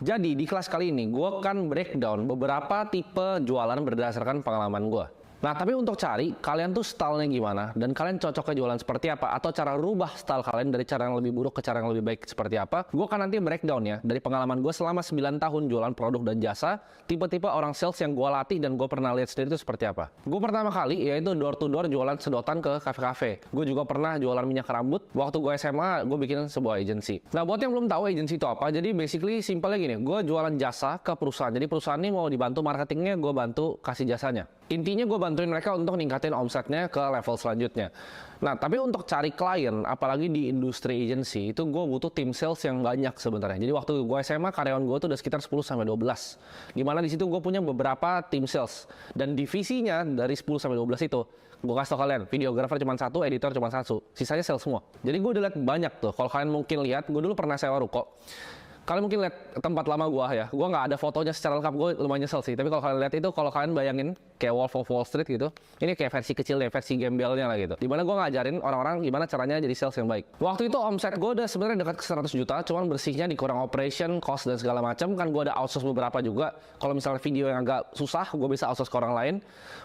Jadi di kelas kali ini gue akan breakdown beberapa tipe jualan berdasarkan pengalaman gue. Nah, tapi untuk cari kalian tuh stylenya gimana dan kalian cocoknya jualan seperti apa atau cara rubah style kalian dari cara yang lebih buruk ke cara yang lebih baik seperti apa, gue akan nanti breakdown ya dari pengalaman gue selama 9 tahun jualan produk dan jasa, tipe-tipe orang sales yang gue latih dan gue pernah lihat sendiri itu seperti apa. Gue pertama kali yaitu door to door jualan sedotan ke kafe-kafe. Gue juga pernah jualan minyak rambut. Waktu gue SMA, gue bikin sebuah agency. Nah, buat yang belum tahu agency itu apa, jadi basically simpelnya gini, gue jualan jasa ke perusahaan. Jadi perusahaan ini mau dibantu marketingnya, gue bantu kasih jasanya. Intinya gue bantuin mereka untuk ningkatin omsetnya ke level selanjutnya. Nah, tapi untuk cari klien, apalagi di industri agency, itu gue butuh tim sales yang banyak sebenarnya. Jadi waktu gue SMA, karyawan gue tuh udah sekitar 10-12. Dimana di situ gue punya beberapa tim sales. Dan divisinya dari 10-12 itu, gue kasih tau kalian, videographer cuma satu, editor cuma satu. Sisanya sales semua. Jadi gue udah lihat banyak tuh. Kalau kalian mungkin lihat, gue dulu pernah sewa ruko. Kalian mungkin lihat tempat lama gua ya, gua nggak ada fotonya secara lengkap, gue lumayan nyesel sih. Tapi kalau kalian lihat itu, kalau kalian bayangin kayak Wolf of Wall Street gitu, ini kayak versi kecil deh, versi gembelnya lah gitu. Dimana gua ngajarin orang-orang gimana caranya jadi sales yang baik. Waktu itu omset gua udah sebenarnya dekat ke 100 juta, cuman bersihnya dikurang operation, cost dan segala macam. Kan gua ada outsource beberapa juga. Kalau misalnya video yang agak susah, gua bisa outsource ke orang lain.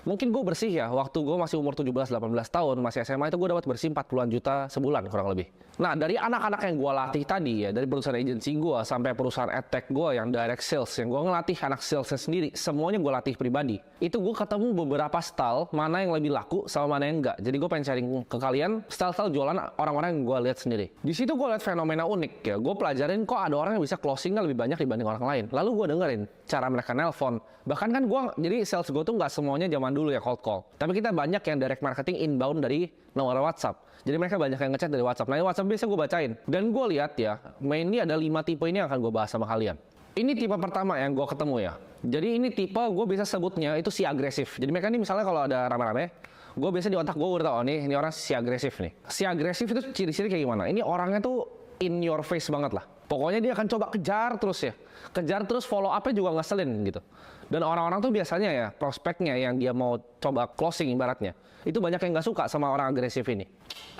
Mungkin gua bersih ya, waktu gua masih umur 17-18 tahun, masih SMA itu gua dapat bersih 40-an juta sebulan kurang lebih. Nah, dari anak-anak yang gua latih tadi ya, dari perusahaan agensi gua sampai perusahaan tech gue yang direct sales, yang gue ngelatih anak salesnya sendiri, semuanya gue latih pribadi. Itu gue ketemu beberapa style, mana yang lebih laku sama mana yang enggak. Jadi gue pengen sharing ke kalian style-style jualan orang-orang yang gue lihat sendiri. Di situ gue lihat fenomena unik ya. Gue pelajarin kok ada orang yang bisa closingnya lebih banyak dibanding orang lain. Lalu gue dengerin cara mereka nelpon. Bahkan kan gue, jadi sales gue tuh nggak semuanya zaman dulu ya cold call. Tapi kita banyak yang direct marketing inbound dari nomor WhatsApp. Jadi mereka banyak yang ngechat dari WhatsApp. Nah, WhatsApp biasa gue bacain. Dan gue lihat ya, mainly ada 5 tipe ini yang akan gue bahas sama kalian. Ini tipe pertama yang gue ketemu ya. Jadi ini tipe gue bisa sebutnya itu si agresif. Jadi mereka ini misalnya kalau ada rame-rame, gue biasa di otak gue udah tau, oh, ini orang si agresif nih. Si agresif itu ciri-ciri kayak gimana? Ini orangnya tuh in your face banget lah. Pokoknya dia akan coba kejar terus ya. Kejar terus, follow up-nya juga ngeselin gitu. Dan orang-orang tuh biasanya ya, prospeknya yang dia mau coba closing ibaratnya, itu banyak yang nggak suka sama orang agresif ini.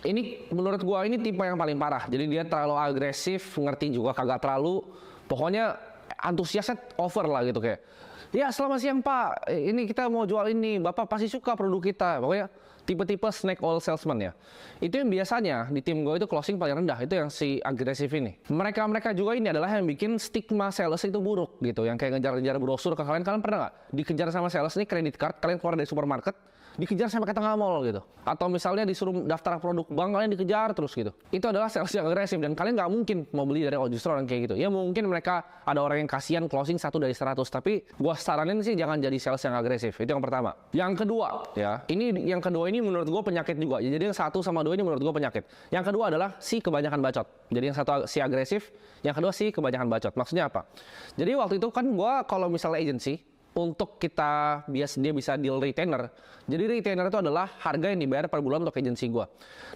Ini menurut gua ini tipe yang paling parah. Jadi dia terlalu agresif, ngerti juga kagak terlalu. Pokoknya antusiasnya over lah gitu kayak. Ya, selamat siang Pak, ini kita mau jual ini, Bapak pasti suka produk kita. Pokoknya tipe-tipe snake oil salesman ya. Itu yang biasanya di tim gue itu closing paling rendah, itu yang si agresif ini. Mereka juga ini adalah yang bikin stigma sales itu buruk gitu. Yang kayak ngejar-ngejar brosur ke kalian. Kalian pernah nggak dikejar sama sales ini kredit card, kalian keluar dari supermarket, dikejar sampai ke tengah mall gitu. Atau misalnya disuruh daftar produk bank, kalian dikejar terus gitu. Itu adalah sales yang agresif dan kalian nggak mungkin mau beli dari justru orang kayak gitu. Ya mungkin mereka ada orang yang kasihan closing 1 dari 100, tapi gua saranin sih jangan jadi sales yang agresif. Itu yang pertama. Yang kedua ya, yang kedua ini menurut gua penyakit juga. Jadi yang 1 sama 2 ini menurut gua penyakit. Yang kedua adalah si kebanyakan bacot. Jadi yang satu si agresif, yang kedua si kebanyakan bacot. Maksudnya apa? Jadi waktu itu kan gua kalau misalnya agency, untuk kita dia bisa deal retainer. Jadi retainer itu adalah harga yang dibayar per bulan untuk agensi gue.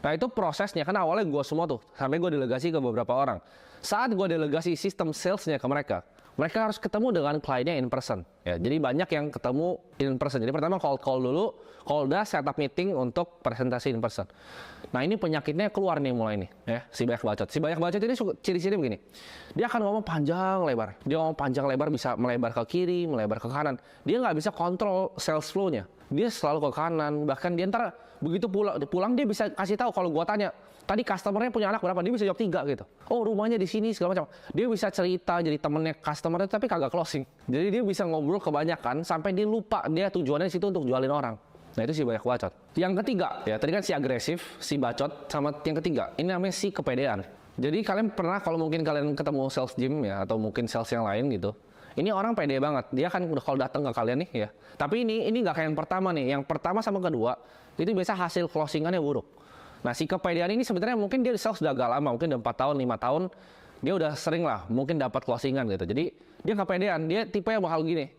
Nah itu prosesnya, kan awalnya gue semua tuh, sampai gue delegasi ke beberapa orang. Saat gue delegasi sistem salesnya ke mereka harus ketemu dengan kliennya in person. Ya, jadi banyak yang ketemu in person. Jadi pertama cold call dulu, kalau udah setup meeting untuk presentasi in person. Nah ini penyakitnya keluar nih mulai nih, ya si banyak bacot. Si banyak bacot ini ciri-ciri begini. Dia akan ngomong panjang lebar. Dia ngomong panjang lebar bisa melebar ke kiri, melebar ke kanan. Dia nggak bisa kontrol sales flow-nya. Dia selalu ke kanan. Bahkan dia ntar begitu pulang dia bisa kasih tahu kalau gua tanya, tadi customernya punya anak berapa? Dia bisa jawab 3 gitu. Oh rumahnya di sini segala macam. Dia bisa cerita jadi temennya customernya tapi kagak closing. Jadi dia bisa ngobrol kebanyakan sampai dia lupa dia tujuannya di situ untuk jualin orang. Nah itu sih banyak bacot. Yang ketiga ya tadi kan si agresif, si bacot, sama yang ketiga ini namanya si kepedean. Jadi kalian pernah kalau mungkin kalian ketemu sales gym ya atau mungkin sales yang lain gitu. Ini orang pede banget. Dia kan udah kalau datang ke kalian nih ya. Tapi ini nggak kayak yang pertama nih. Yang pertama sama kedua itu biasa hasil closingannya buruk. Nah si kepedean ini sebenarnya mungkin dia sales udah agak lama, mungkin udah 4 tahun, 5 tahun. Dia udah sering lah mungkin dapat closingan gitu. Jadi dia kepedean. Dia tipe yang bakal gini.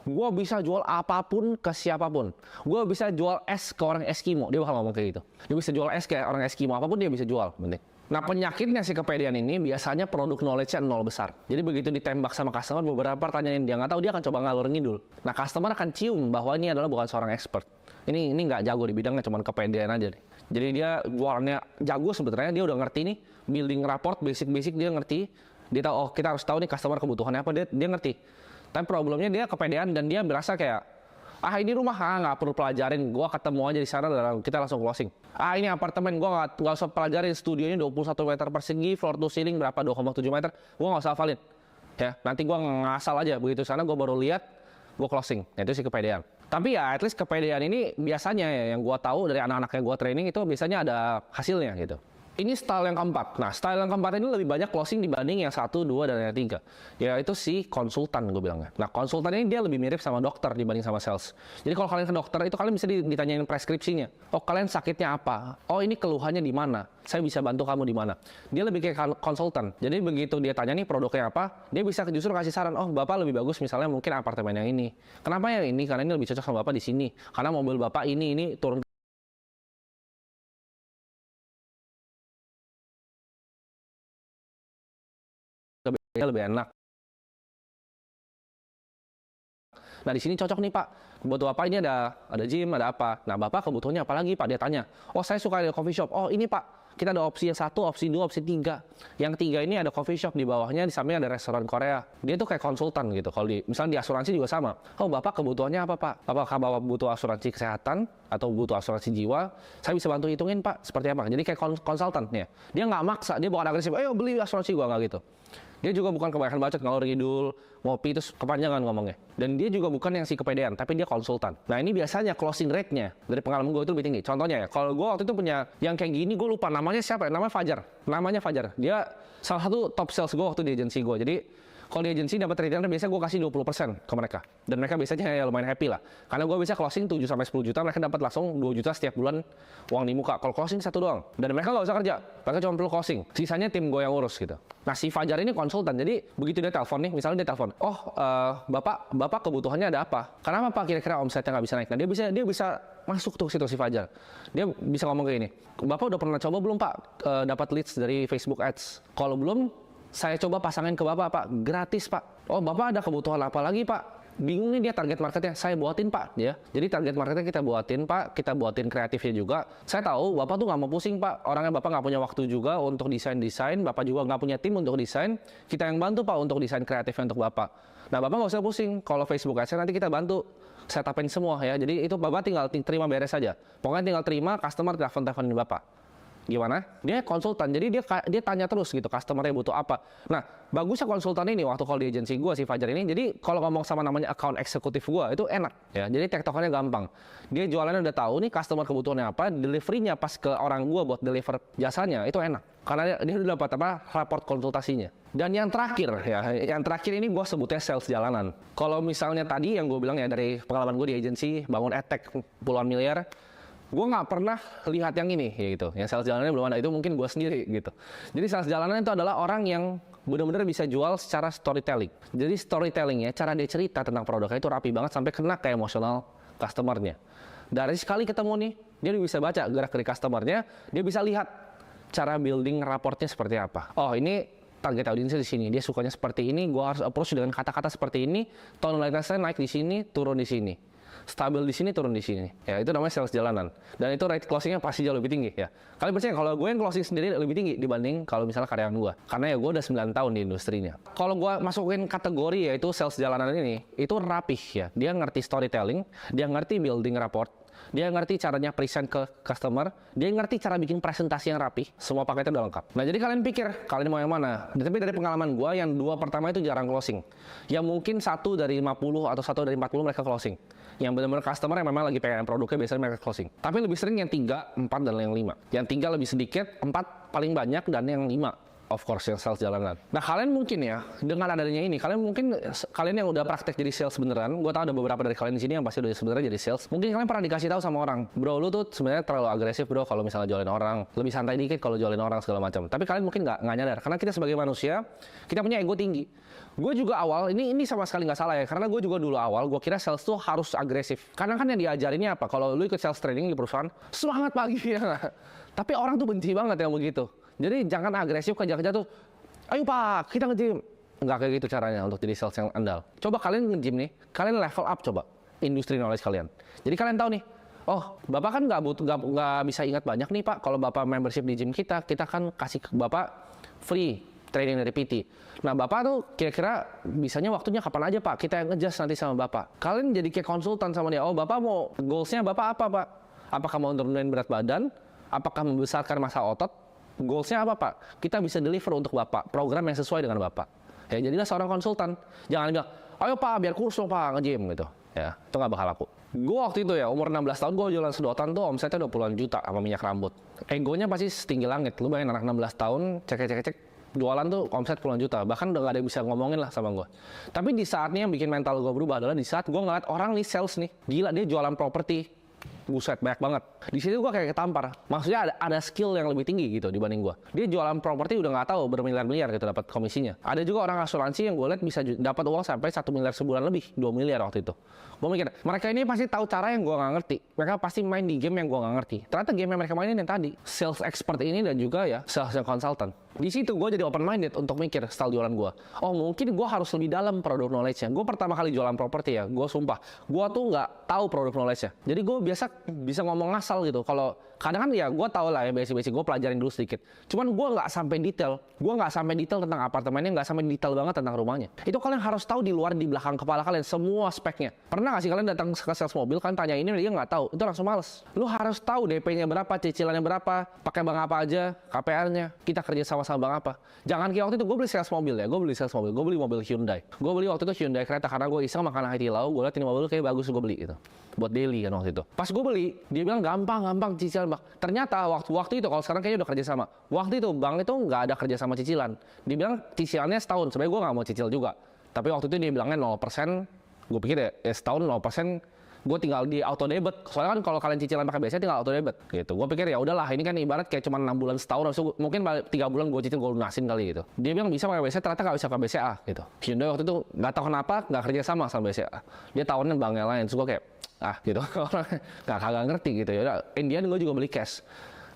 Gue bisa jual apapun ke siapapun. Gue bisa jual es ke orang Eskimo. Dia bakal ngomong kayak gitu. Dia bisa jual es ke orang Eskimo. Apapun dia bisa jual. Penting. Nah penyakitnya si kepedean ini biasanya produk knowledge-nya 0 besar. Jadi begitu ditembak sama customer beberapa pertanyaan yang dia nggak tahu, dia akan coba ngalur ngidul. Nah customer akan cium bahwa ini adalah bukan seorang expert. Ini nggak jago di bidangnya, cuma kepedean aja nih. Jadi dia jualannya jago sebenarnya, dia udah ngerti nih building rapport basic dia ngerti. Dia tahu, oh kita harus tahu nih customer kebutuhannya apa, dia ngerti. Tapi problemnya dia kepedean dan dia berasa kayak, ini rumah nggak perlu pelajarin, gua ketemu aja di sana dan kita langsung closing. Ini apartemen, gua nggak usah pelajarin, studionya 21 meter persegi, floor to ceiling berapa 2,7 meter, gua nggak usah hafalin. Ya, nanti gua ngasal aja begitu sana, gua baru lihat, gua closing. Nah, itu sih kepedean. Tapi ya at least kepedean ini biasanya ya, yang gua tahu dari anak-anak yang gua training itu biasanya ada hasilnya gitu. Ini style yang keempat. Nah, style yang keempat ini lebih banyak closing dibanding yang 1, 2, dan yang 3. Yaitu si konsultan, gue bilangnya. Nah, konsultan ini dia lebih mirip sama dokter dibanding sama sales. Jadi kalau kalian ke dokter, itu kalian bisa ditanyain preskripsinya. Oh, kalian sakitnya apa? Oh, ini keluhannya di mana? Saya bisa bantu kamu di mana? Dia lebih kayak konsultan. Jadi begitu dia tanya nih produknya apa, dia bisa justru kasih saran. Oh, Bapak lebih bagus misalnya mungkin apartemen yang ini. Kenapa yang ini? Karena ini lebih cocok sama Bapak di sini. Karena mobil Bapak ini turun lebih enak. Nah, di sini cocok nih Pak. Butuh apa? Ini ada gym, ada apa. Nah, Bapak kebutuhannya apa lagi Pak? Dia tanya. Oh, saya suka ada coffee shop. Oh, ini Pak. Kita ada opsi yang 1, opsi 2, opsi 3. Yang 3 ini ada coffee shop, di bawahnya di samping ada restoran Korea. Dia tuh kayak konsultan gitu. Kalau misalnya di asuransi juga sama. Oh, Bapak kebutuhannya apa Pak? Apakah Bapak butuh asuransi kesehatan atau butuh asuransi jiwa? Saya bisa bantu hitungin Pak. Seperti apa? Jadi kayak konsultan ya. Dia nggak maksa, dia bukan agresif. Ayo beli asuransi gua, nggak gitu. Dia juga bukan kebanyakan bacot, ngalor ngidul, ngopi terus kepanjangan ngomongnya. Dan dia juga bukan yang si kepedean, tapi dia konsultan. Nah, ini biasanya closing rate-nya dari pengalaman gue itu lebih tinggi. Contohnya ya, kalau gue waktu itu punya yang kayak gini, gue lupa namanya siapa ya, namanya Fajar. Dia salah satu top sales gue waktu di agensi gue. Jadi kalau di agensi dapat retainer biasanya gue kasih 20% ke mereka. Dan mereka biasanya ya lumayan happy lah. Karena gue bisa closing 7-10 juta, mereka dapat langsung 2 juta setiap bulan uang di muka. Kalau closing 1 doang. Dan mereka nggak usah kerja, mereka cuma perlu closing. Sisanya tim gue yang urus gitu. Nah, si Fajar ini konsultan. Jadi begitu dia telepon nih, misalnya dia telepon, oh bapak kebutuhannya ada apa? Kenapa Pak kira-kira omsetnya nggak bisa naik? Nah, dia bisa masuk tuh situ si Fajar. Dia bisa ngomong kayak gini, Bapak udah pernah coba belum Pak dapat leads dari Facebook Ads? Kalau belum, saya coba pasangin ke Bapak, Pak. Gratis, Pak. Oh, Bapak ada kebutuhan apa lagi, Pak? Bingung nih dia target marketnya. Saya buatin, Pak. Ya. Jadi target marketnya kita buatin, Pak. Kita buatin kreatifnya juga. Saya tahu Bapak tuh nggak mau pusing, Pak. Orangnya Bapak nggak punya waktu juga untuk desain. Bapak juga nggak punya tim untuk desain. Kita yang bantu, Pak, untuk desain kreatifnya untuk Bapak. Nah, Bapak nggak usah pusing. Kalau Facebook Ads nanti kita bantu setupin semua ya. Jadi itu Bapak tinggal terima beres saja. Pokoknya tinggal terima, customer telepon-teleponin Bapak. Gimana? Dia konsultan, jadi dia tanya terus gitu, customer-nya butuh apa. Nah, bagusnya konsultan ini waktu kalau di agensi gue si Fajar ini, jadi kalau ngomong sama namanya account eksekutif gue itu enak ya. Jadi tektokannya gampang. Dia jualannya udah tahu nih customer kebutuhannya apa, deliverynya pas ke orang gue buat deliver jasanya itu enak. Karena dia udah dapat raport konsultasinya. Dan yang terakhir ya, yang terakhir ini gue sebutnya sales jalanan. Kalau misalnya tadi yang gue bilang ya dari pengalaman gue di agensi bangun edtech puluhan miliar, gue nggak pernah lihat yang ini ya gitu. Yang sales jalanannya belum ada, itu mungkin gue sendiri gitu. Jadi sales jalanan itu adalah orang yang benar-benar bisa jual secara storytelling. Jadi storytellingnya, cara dia cerita tentang produknya itu rapi banget sampai kena ke emosional customernya. Dari sekali ketemu nih, dia bisa baca gerak-gerik customernya, dia bisa lihat cara building raportnya seperti apa. Oh, ini target audiensnya di sini, dia sukanya seperti ini, gue harus approach dengan kata-kata seperti ini, tonalitasnya naik di sini, turun di sini. Stabil di sini, turun di sini. Ya, itu namanya sales jalanan. Dan itu rate closingnya pasti jauh lebih tinggi ya. Kalian percaya kalau gue yang closing sendiri lebih tinggi dibanding kalau misalnya karyawan gue. Karena ya gue udah 9 tahun di industrinya. Kalau gue masukin kategori yaitu sales jalanan ini, itu rapih ya. Dia ngerti storytelling, dia ngerti building rapport, dia ngerti caranya present ke customer, dia ngerti cara bikin presentasi yang rapi, semua paketnya udah lengkap. Nah, jadi kalian pikir, kalian mau yang mana? Tapi dari pengalaman gue, yang 2 pertama itu jarang closing. Yang mungkin 1 dari 50 atau 1 dari 40 mereka closing. Yang benar-benar customer yang memang lagi pengen produknya biasanya mereka closing. Tapi lebih sering yang 3, 4, dan yang 5. Yang 3 lebih sedikit, 4 paling banyak, dan yang 5 of course yang sales jalanan. Nah, kalian mungkin ya dengan adanya ini, kalian yang udah praktek jadi sales beneran, gue tahu ada beberapa dari kalian di sini yang pasti udah sebenarnya jadi sales. Mungkin kalian pernah dikasih tahu sama orang, bro lu tuh sebenarnya terlalu agresif bro kalau misalnya jualin orang, lebih santai dikit kalau jualin orang segala macam. Tapi kalian mungkin nggak nyadar, karena kita sebagai manusia kita punya ego tinggi. Gue juga awal ini sama sekali nggak salah ya, karena gue juga dulu awal gue kira sales tuh harus agresif. Karena kan yang diajarinnya apa? Kalau lu ikut sales training di perusahaan, semangat pagi ya. Tapi orang tuh benci banget yang begitu. Jadi jangan agresif, kerja-kerja tuh, ayo Pak, kita nge-gym. Nggak kayak gitu caranya untuk jadi sales yang andal. Coba kalian nge-gym nih, kalian level up coba industri knowledge kalian. Jadi kalian tahu nih, oh Bapak kan nggak bisa ingat banyak nih Pak. Kalau Bapak membership di gym kita kan kasih ke Bapak free training dari PT. Nah, Bapak tuh kira-kira bisanya waktunya kapan aja Pak? Kita yang adjust nanti sama Bapak. Kalian jadi kayak konsultan sama dia. Oh, Bapak mau goalsnya Bapak apa Pak? Apakah mau turunin berat badan? Apakah membesarkan massa otot? Goalsnya apa Pak? Kita bisa deliver untuk Bapak program yang sesuai dengan Bapak. Ya, jadilah seorang konsultan. Jangan bilang, ayo Pak, biar kurus dong Pak, nge-gym gitu. Ya, itu nggak bakal laku. Gue waktu itu ya, umur 16 tahun gue jualan sedotan tuh omsetnya 20-an juta sama minyak rambut. Egonya pasti setinggi langit. Lu bayangin anak 16 tahun, cek jualan tuh omset puluhan juta. Bahkan udah gak ada yang bisa ngomongin lah sama gue. Tapi di saatnya yang bikin mental gue berubah adalah di saat gue ngeliat orang nih sales nih. Gila, dia jualan properti. Buset, banyak banget. Di situ gue kayak ketampar. Maksudnya ada skill yang lebih tinggi gitu dibanding gue. Dia jualan properti udah nggak tahu bermiliar-miliar gitu dapat komisinya. Ada juga orang asuransi yang gue lihat bisa dapat uang sampai 1 miliar sebulan lebih, 2 miliar waktu itu. Gue mikir, mereka ini pasti tahu cara yang gue nggak ngerti. Mereka pasti main di game yang gue nggak ngerti. Ternyata game yang mereka mainin yang tadi, sales expert ini dan juga ya sales consultant. Di situ gue jadi open minded untuk mikir style jualan gue. Oh, mungkin gue harus lebih dalam produk knowledge-nya. Gue pertama kali jualan properti ya, gue sumpah, gue tuh nggak tahu produk knowledge-nya. Jadi gue biasa bisa ngomong ngasal gitu. Kalau kadang kan ya gue tau lah ya basic-basic, gue pelajarin dulu sedikit. Cuman gue nggak sampai detail. Gue nggak sampai detail tentang apartemennya, nggak sampai detail banget tentang rumahnya. Itu kalian harus tahu di luar, di belakang kepala kalian semua speknya. Pernah nggak sih kalian datang ke sales mobil, kan tanya ini dia nggak tahu, itu langsung males. Lu harus tahu DP-nya berapa, cicilannya berapa, pakai bank apa aja, KPR-nya, kita kerja sama-sama bank apa. Jangan kayak waktu itu gue beli sales mobil ya, gue beli mobil Hyundai. Gue beli waktu itu Hyundai Creta karena gue iseng makan IT lau, gue liat ini mobil kayak bagus, gue beli gitu. Buat daily kan waktu itu. Pas gue beli, dia bilang gampang cicilan bang. Ternyata waktu itu kalau sekarang kayaknya udah kerja sama. Waktu itu bank itu nggak ada kerja sama cicilan. Dia bilang cicilannya setahun. Sebenarnya gue nggak mau cicil juga. Tapi waktu itu dia bilangnya 0%. Gue pikir ya setahun 0%. Gue tinggal di auto debit. Soalnya kan kalau kalian cicilan pakai BCA tinggal auto debit gitu. Gue pikir ya udahlah, ini kan ibarat kayak cuma 6 bulan setahun, mungkin 3 bulan gue cicil, gue lunasin kali gitu. Dia bilang bisa pakai BCA, ternyata nggak bisa pakai BCA gitu. Hyundai waktu itu nggak tahu kenapa nggak kerja sama BCA. Dia tahunya banknya lain. Terus gue kayak gitu. Kagak ngerti gitu ya. Indian gue juga beli cash.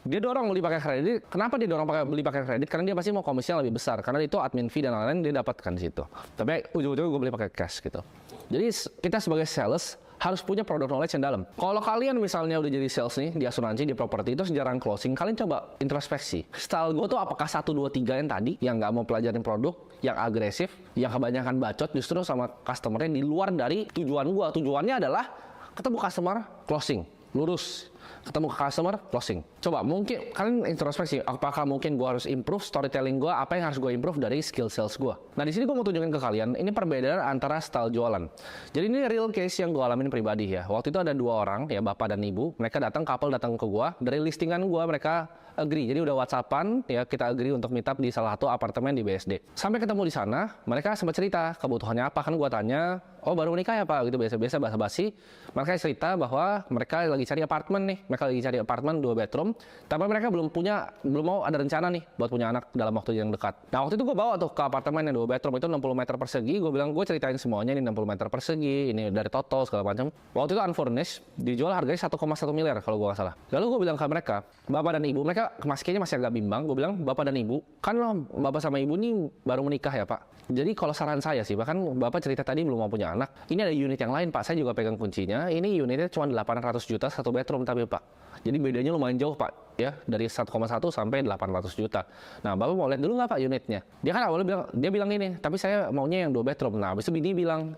Dia dorong beli pakai kredit. Kenapa dia dorong beli pakai kredit? Karena dia pasti mau komisinya lebih besar. Karena itu admin fee dan lain-lain dia dapatkan di situ. Tapi ujung-ujungnya gue beli pakai cash gitu. Jadi kita sebagai sales harus punya produk knowledge yang dalam. Kalau kalian misalnya udah jadi sales nih di asuransi, di properti, itu jarang closing, kalian coba introspeksi. Style gue tuh apakah 1, 2, 3 yang tadi, yang nggak mau pelajarin produk, yang agresif, yang kebanyakan bacot justru sama customer-nya di luar dari tujuan gue. Tujuannya adalah ketemu customer, closing, lurus. Ketemu ke customer, closing. Coba mungkin kalian introspeksi, apakah mungkin gue harus improve storytelling gue, apa yang harus gue improve dari skill sales gue. Nah di sini gue mau tunjukin ke kalian, ini perbedaan antara style jualan. Jadi ini real case yang gue alamin pribadi ya. Waktu itu ada 2 orang, ya bapak dan ibu, mereka couple datang ke gue, dari listingan gue mereka agree. Jadi udah WhatsAppan, ya kita agree untuk meet up di salah satu apartemen di BSD. Sampai ketemu di sana, mereka sempat cerita kebutuhannya apa, kan gue tanya, oh baru menikah ya Pak, gitu biasa-biasa basa-basi. Mereka cerita bahwa mereka lagi cari apartemen nih, mereka lagi cari apartemen 2 bedroom, tapi mereka belum mau ada rencana nih buat punya anak dalam waktu yang dekat. Nah waktu itu gue bawa tuh ke apartemen yang 2 bedroom itu 60 meter persegi, gue bilang gue ceritain semuanya, ini 60 meter persegi, ini dari Toto segala macam. Waktu itu unfurnished, dijual harganya 1,1 miliar kalau gue nggak salah. Lalu gue bilang ke mereka, bapak dan ibu, mereka kayaknya masih agak bimbang. Gue bilang, bapak dan ibu, kan bapak sama ibu nih baru menikah ya Pak. Jadi kalau saran saya sih, bahkan bapak cerita tadi belum mau punya anak, ini ada unit yang lain Pak, saya juga pegang kuncinya. Ini unitnya cuma 800 juta 1 bedroom tapi Pak. Jadi bedanya lumayan jauh Pak, ya dari 1,1 sampai 800 juta. Nah bapak mau lihat dulu nggak Pak unitnya? Dia kan awalnya bilang gini, tapi saya maunya yang 2 bedroom. Nah habis itu bini bilang,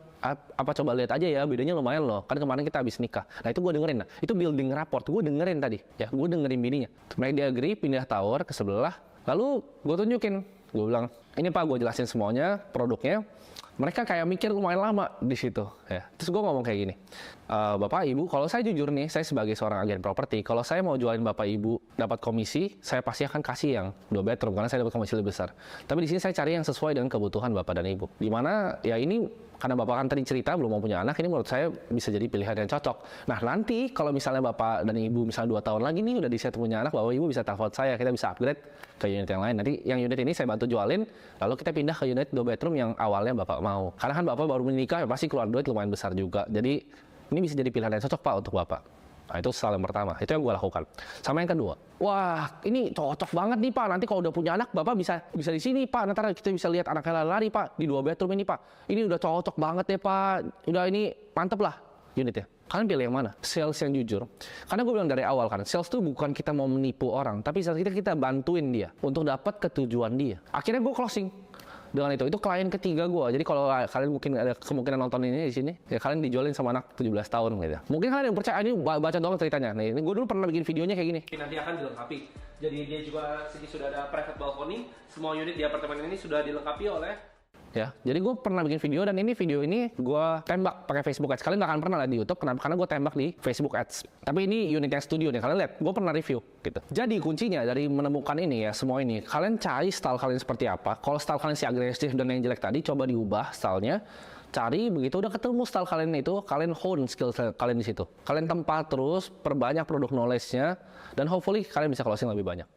apa coba lihat aja ya, bedanya lumayan loh, kan kemarin kita habis nikah. Nah itu gue dengerin, nah itu building rapport, gue dengerin tadi, ya gue dengerin bininya. Mereka dia agree, pindah tower ke sebelah, lalu gue tunjukin, gue bilang, ini Pak gue jelasin semuanya, produknya. Mereka kayak mikir lumayan lama di situ, ya. Terus gue ngomong kayak gini, Bapak Ibu, kalau saya jujur nih, saya sebagai seorang agen properti, kalau saya mau jualin Bapak Ibu dapat komisi, saya pasti akan kasih yang 2 bedroom karena saya dapat komisi lebih besar. Tapi di sini saya cari yang sesuai dengan kebutuhan Bapak dan Ibu. Dimana ya ini karena Bapak kan tadi cerita belum mau punya anak, ini menurut saya bisa jadi pilihan yang cocok. Nah nanti kalau misalnya Bapak dan Ibu misalnya 2 tahun lagi nih udah di-set punya anak, Bapak Ibu bisa telepon saya, kita bisa upgrade ke unit yang lain. Nanti yang unit ini saya bantu jualin, lalu kita pindah ke unit 2 bedroom yang awalnya Bapak mau. Karena kan Bapak baru menikah, ya pasti keluar duit lumayan besar juga. Jadi ini bisa jadi pilihan yang cocok Pak untuk Bapak. Nah itu hal yang pertama, itu yang gue lakukan. Sama yang kedua, wah ini cocok banget nih Pak, nanti kalau udah punya anak Bapak bisa di sini Pak, nanti kita bisa lihat anaknya lari Pak, di 2 bedroom ini Pak. Ini udah cocok banget ya Pak, udah ini mantep lah. unitnya. Kalian pilih yang mana? Sales yang jujur. Karena gue bilang dari awal kan, sales tuh bukan kita mau menipu orang, tapi sales kita bantuin dia untuk dapat ketujuan dia. Akhirnya gue closing dengan itu klien ketiga gue. Jadi kalau kalian mungkin ada kemungkinan nonton ini di sini, ya kalian dijualin sama anak 17 tahun gitu. Mungkin kalian yang percaya, ini baca doang ceritanya. Nih, ini gue dulu pernah bikin videonya kayak gini. Nanti akan dilengkapi. Jadi dia juga sini sudah ada private balcony. Semua unit di apartemen ini sudah dilengkapi oleh ya. Jadi gue pernah bikin video dan video ini gue tembak pakai Facebook Ads. Kalian nggak akan pernah lihat di YouTube, kenapa? Karena gue tembak di Facebook Ads. Tapi ini unit yang studio nih, kalian lihat, gue pernah review gitu. Jadi kuncinya dari menemukan ini ya, semua ini, kalian cari style kalian seperti apa. Kalau style kalian si agresif dan yang jelek tadi, coba diubah stylenya. Cari, begitu udah ketemu style kalian itu, kalian hone skill kalian di situ. Kalian tempat terus, perbanyak produk knowledge-nya, dan hopefully kalian bisa closing lebih banyak.